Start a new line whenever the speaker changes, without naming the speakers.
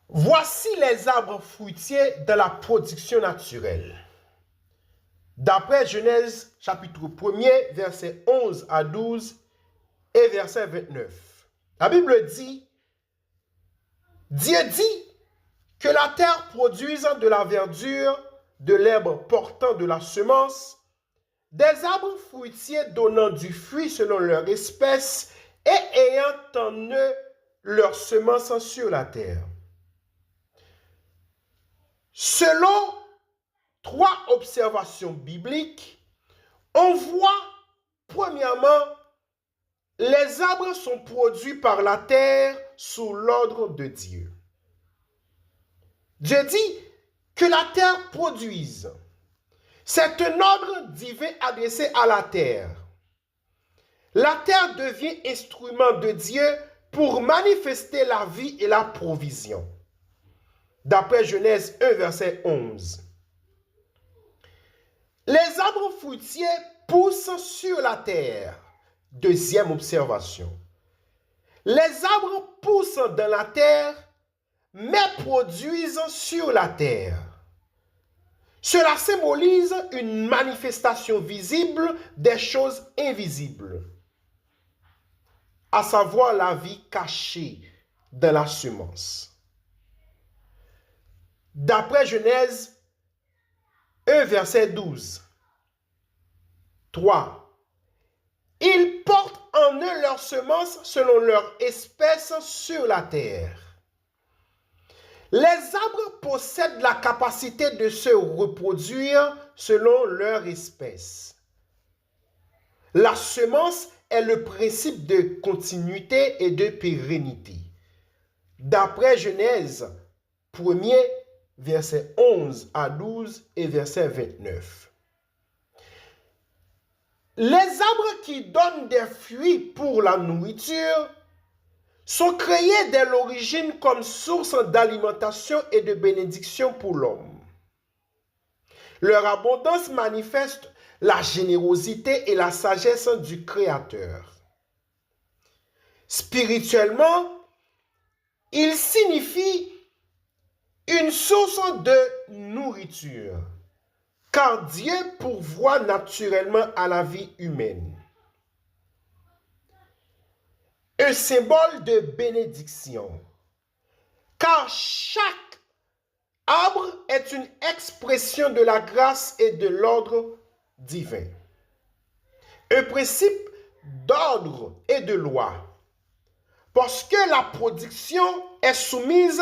Voici les arbres fruitiers de la production naturelle. D'après Genèse chapitre 1er, versets 11 à 12 et verset 29. La Bible dit, Dieu dit que la terre produise de la verdure, de l'herbe portant de la semence, des arbres fruitiers donnant du fruit selon leur espèce et ayant en eux leur semence sur la terre. Selon 3 observations bibliques, on voit, premièrement, les arbres sont produits par la terre sous l'ordre de Dieu. Dieu dit que la terre produise. C'est un ordre divin adressé à la terre. La terre devient instrument de Dieu pour manifester la vie et la provision. D'après Genèse 1, verset 11. Les arbres fruitiers poussent sur la terre. Deuxième observation. Les arbres poussent dans la terre, mais produisent sur la terre. Cela symbolise une manifestation visible des choses invisibles, à savoir la vie cachée dans la semence. D'après Genèse 1, verset 12. 3. Ils portent en eux leur semence selon leur espèce sur la terre. Les arbres possèdent la capacité de se reproduire selon leur espèce. La semence est le principe de continuité et de pérennité. D'après Genèse 1er, verset 11 à 12 et verset 29. Les arbres qui donnent des fruits pour la nourriture sont créés dès l'origine comme source d'alimentation et de bénédiction pour l'homme. Leur abondance manifeste la générosité et la sagesse du Créateur. Spirituellement, ils signifient une source de nourriture, car Dieu pourvoit naturellement à la vie humaine. Un symbole de bénédiction, car chaque arbre est une expression de la grâce et de l'ordre divin. Un principe d'ordre et de loi, parce que la production est soumise